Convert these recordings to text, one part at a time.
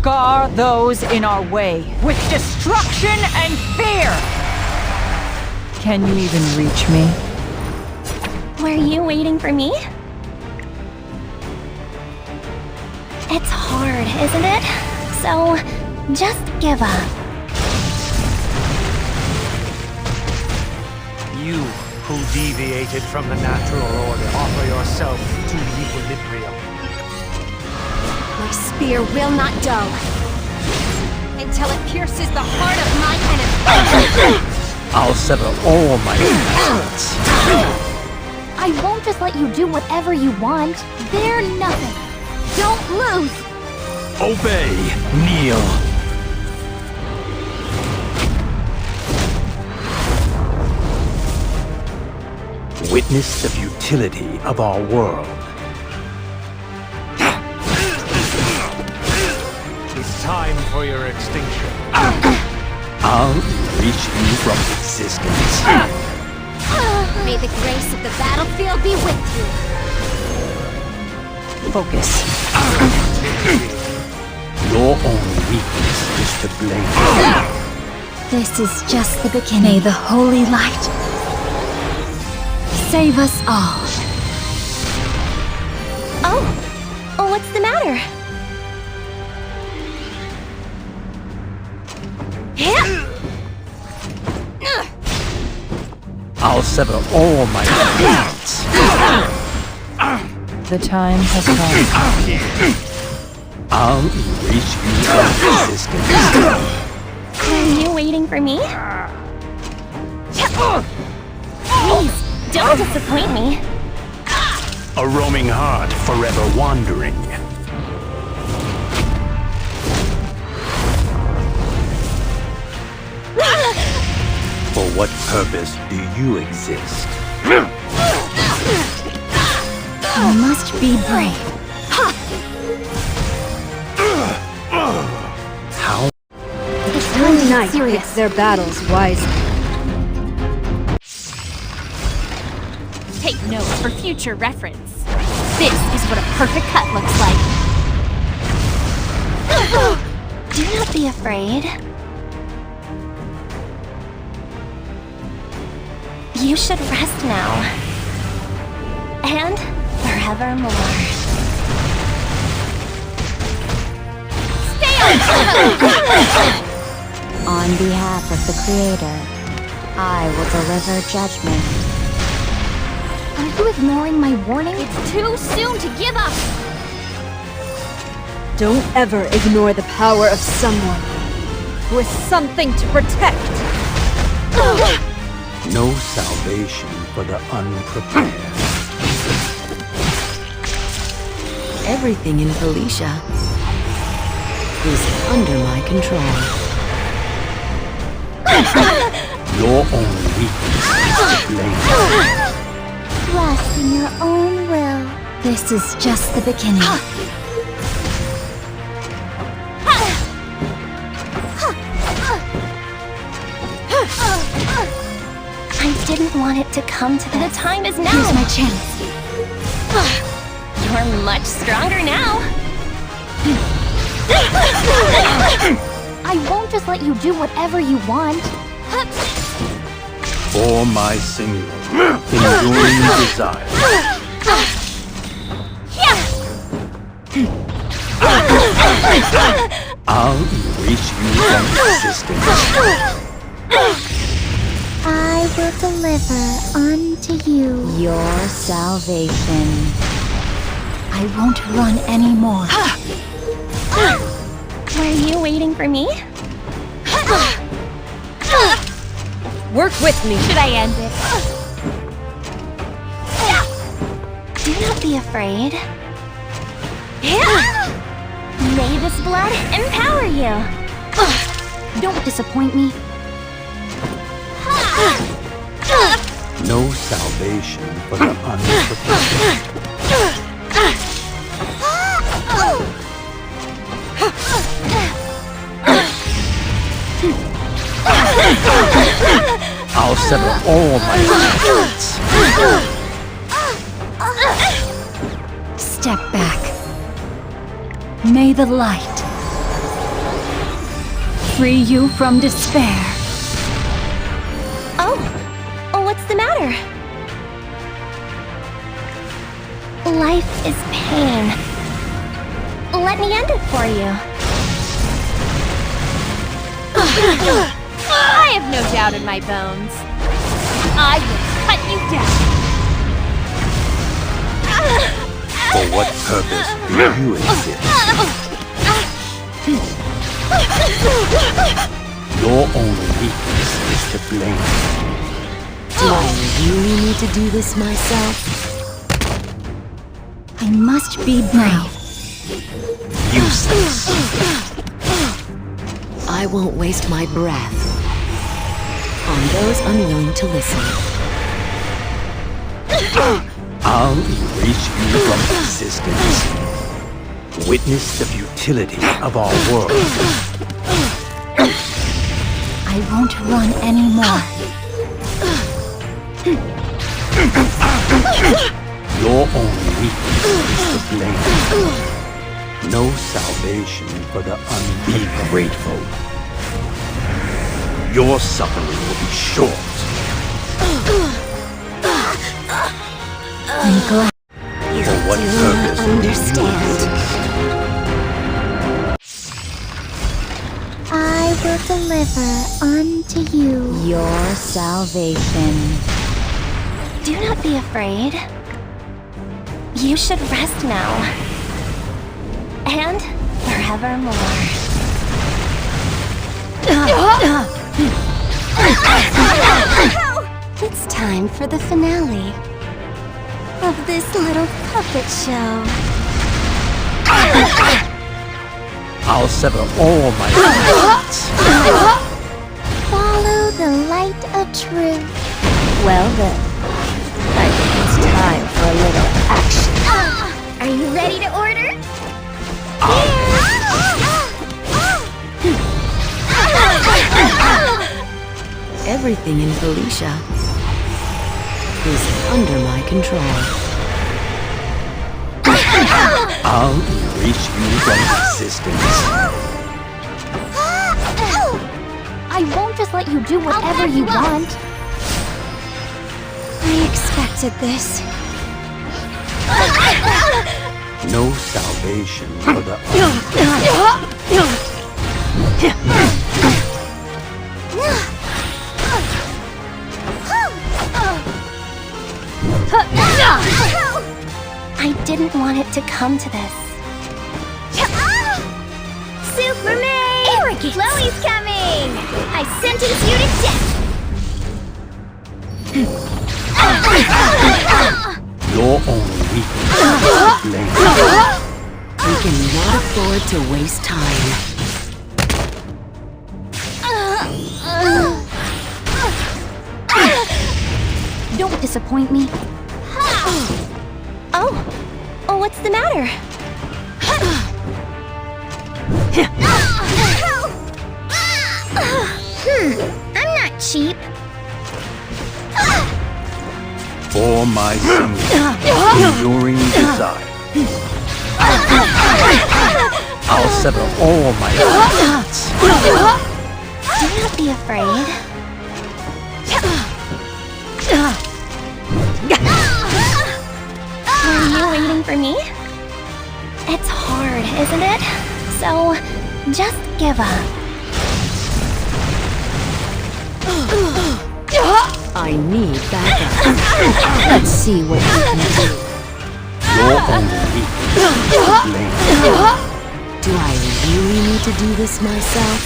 scar those in our way with destruction and fear! Can you even reach me? Were you waiting for me? It's hard, isn't it? So, just give up. You who deviated from the natural order, offer yourself to equilibrium. My spear will not dull until it pierces the heart of my enemy. I'll sever all my enemies. I won't just let you do whatever you want. They're nothing. Don't lose! Obey, kneel. Witness the futility of our world. It's time for your extinction. I'll erase you from existence. May the grace of the battlefield be with you. Focus. Your only weakness is to blame. This is just the beginning. May the holy light save us all. Oh, what's the matter? I'll sever all my enemies. The time has come. I'll erase you from existence. Are you waiting for me? Please, don't disappoint me. A roaming heart forever wandering. For what purpose do you exist? You must be brave. How? It's time to get serious. Picks their battles wisely. Take note for future reference. This is what a perfect cut looks like. Do not be afraid. You should rest now. And forevermore. Stay on! On behalf of the Creator, I will deliver judgment. Are you ignoring my warning? It's too soon to give up! Don't ever ignore the power of someone who has something to protect. No salvation for the unprepared. Everything in Felicia is under my control. Your only weakness is to blame. Rest in your own will. This is just the beginning. I didn't want it to come to this. The time is now. Here's my chance. You're much stronger now. I won't just let you do whatever you want. For my single, enduring desire. I'll erase you from existence. I will deliver unto you Your salvation. I won't run anymore. Were you waiting for me? Work with me. Should I end it? Do not be afraid. May this blood empower you. Don't disappoint me. No salvation for the unprepared. I'll sever all my enemies. Step back. May the light free you from despair. Oh, what's the matter? Life is pain. Let me end it for you. I have no doubt in my bones. I will cut you down. For what purpose do you exist? Your only weakness is to blame. Do I really need to do this myself? I must be brave. Useless. I won't waste my breath on those unwilling to listen. I'll erase you from existence. Witness the futility of our world. I won't run anymore. Your only weakness is to blame. No salvation for the ungrateful. Your suffering will be short. I'm glad For what purpose do you exist? I will deliver unto you your salvation. Do not be afraid. You should rest now. And forevermore. It's time for the finale of this little puppet show. I'll sever all my thoughts. Follow the light of truth. Well then, I think it's time for a little action. Are you ready to order? Everything in Felicia is under my control. I'll erase you from existence. I won't just let you do whatever you want. I expected this. No salvation for the I didn't want it to come to this. Superman! Arrogant! Chloe's coming! I sentence you to death! Your only weakness is to blame. We cannot afford to waste time. Don't disappoint me. Oh, what's the matter? I'm not cheap. For my single, enduring desire, I'll sever all my thoughts. Do not be afraid. Were you waiting for me? It's hard, isn't it? So, just give up. I need backup. Let's see what you can do. Your only weakness is to blame. Do I really need to do this myself?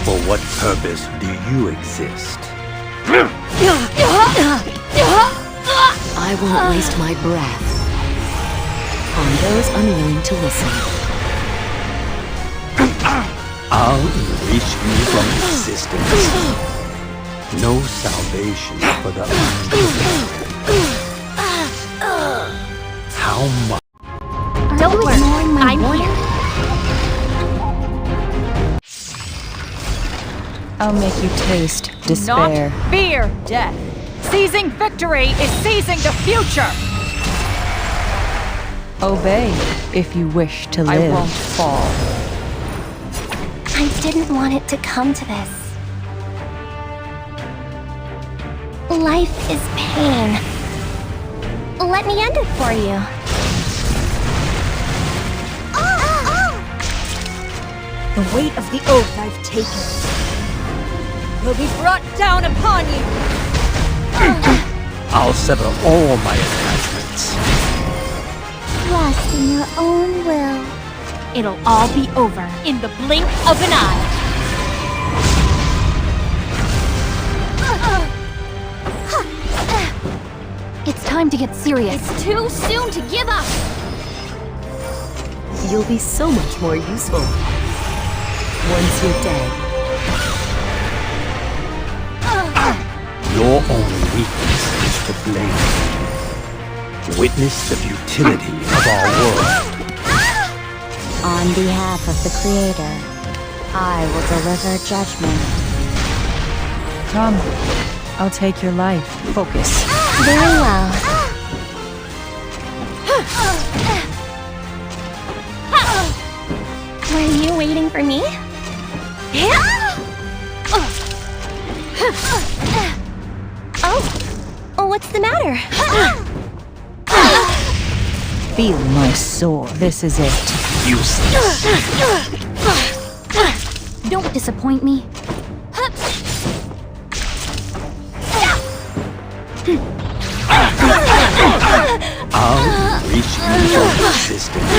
For what purpose do you exist? I won't waste my breath on those unwilling to listen. I'll erase you from existence. No salvation for the How much? Don't worry, I'm here. I'll make you taste despair. Not fear death. Seizing victory is seizing the future. Obey if you wish to live. I won't fall. I didn't want it to come to this. Life is pain. Let me end it for you. The weight of the oath I've taken will be brought down upon you. I'll sever all my attachments. Rest in your own will. It'll all be over in the blink of an eye. It's time to get serious. It's too soon to give up. You'll be so much more useful once you're dead. Your only weakness is to blame. Witness the futility of our world. On behalf of the Creator, I will deliver judgment. Come, I'll take your life. Focus. Very well. Were you waiting for me? Oh, what's the matter? Feel my sword. This is it. Useless. Don't disappoint me. I'll reach you from existence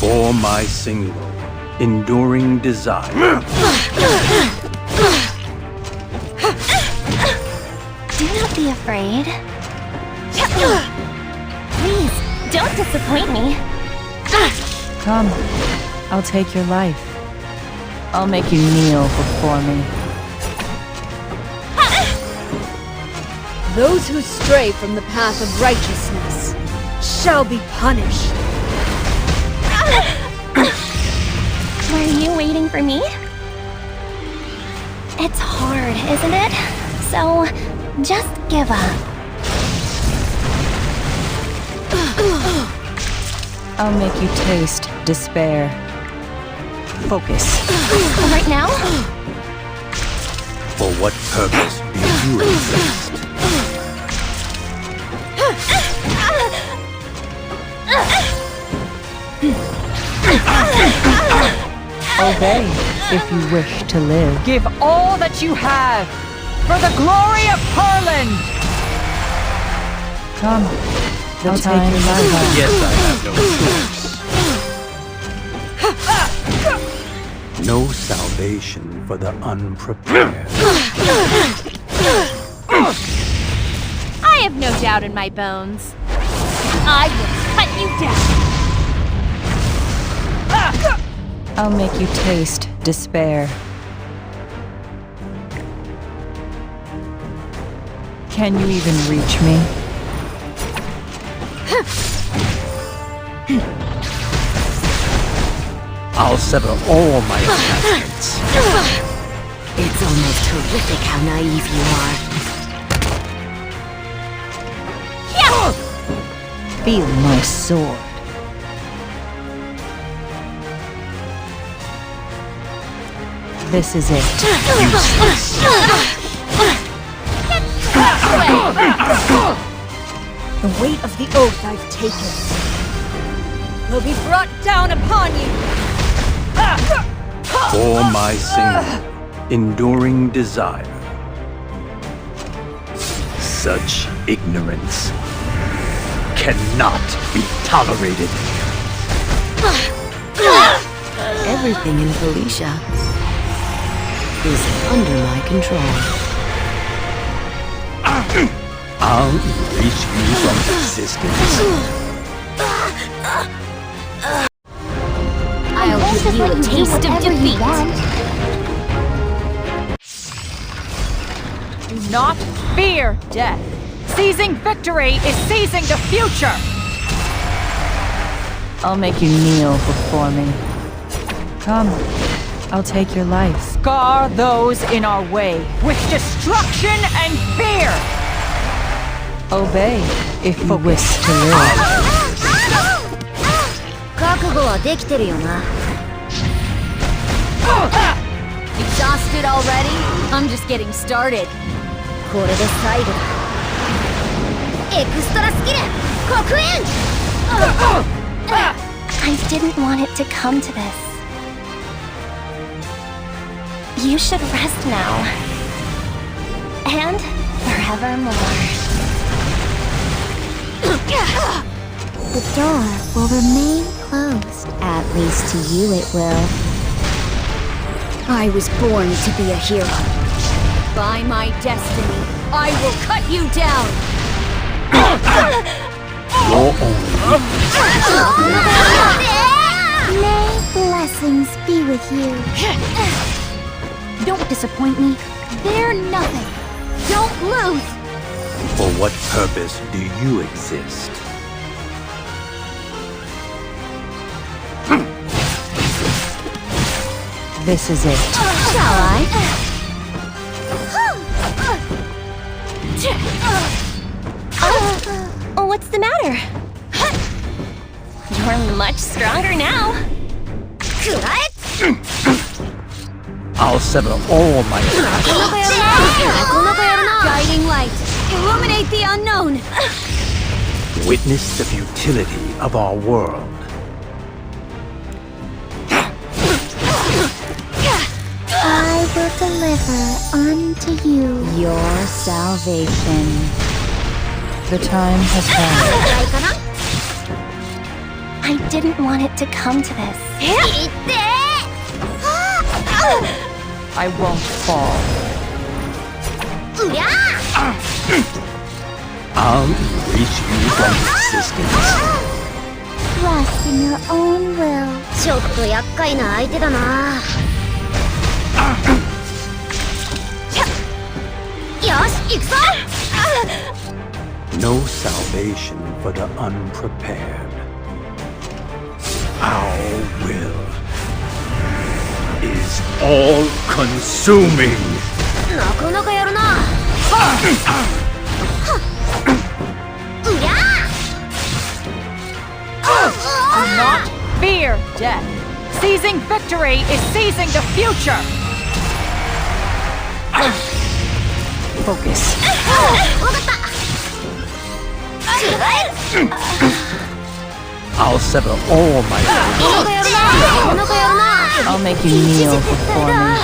for my single, enduring desire. Do not be afraid. Please, don't disappoint me. Come, I'll take your life. I'll make you kneel before me. Those who stray from the path of righteousness shall be punished. Were you waiting for me? It's hard, isn't it? So, just give up. I'll make you taste despair. Focus. Right now? For what purpose do you exist? Obey if you wish to live. Give all that you have for the glory of Harlan! Come, I'll take your life. Yes, I have no choice. No salvation for the unprepared. I have no doubt in my bones. I will cut you down. I'll make you taste despair. Can you even reach me? I'll sever all my attachments. It's almost horrific how naive you are. Feel my sword. This is it. The weight of the oath I've taken will be brought down upon you. For my single, enduring desire. Such ignorance cannot be tolerated. Everything in Felicia is under my control. I'll erase you from existence. I'll give you a taste of defeat. Do not fear death. Seizing victory is seizing the future. I'll make you kneel before me. Come, I'll take your life. Scar those in our way with destruction and fear. Obey if you wish to live. 悟はできてるよな。Exhausted already? I'm just getting started. これで最後だ。エクストラスキル刻印 I didn't want it to come to this. You should rest now. And forevermore. The door will remain closed. At least to you it will. I was born to be a hero. By my destiny, I will cut you down! Your only May blessings be with you. Don't disappoint me. They're nothing. Don't lose! For what purpose do you exist? This is it. Shall I? What's the matter? You're much stronger now. I'll sever all my attachments. Guiding light. Illuminate the unknown. Witness the futility of our world. I will deliver unto you your salvation. The time has come. I didn't want it to come to this. I won't fall. I'll erase you from existence. Trust in your own will. ちょっと厄介な相手だな。よし、行くぞ。 No salvation for the unprepared. Our will is all-consuming. なかなかやるな。うりゃ。 Do not fear death. Seizing victory is seizing the future. Focus. わかった。 I'll sever all my attachments. I'll make you kneel before me.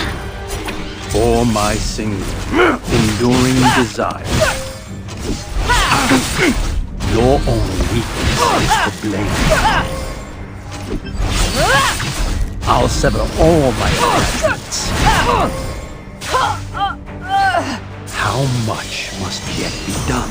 For my single, enduring desire. Your own weakness is to blame. I'll sever all my attachments. How much must yet be done?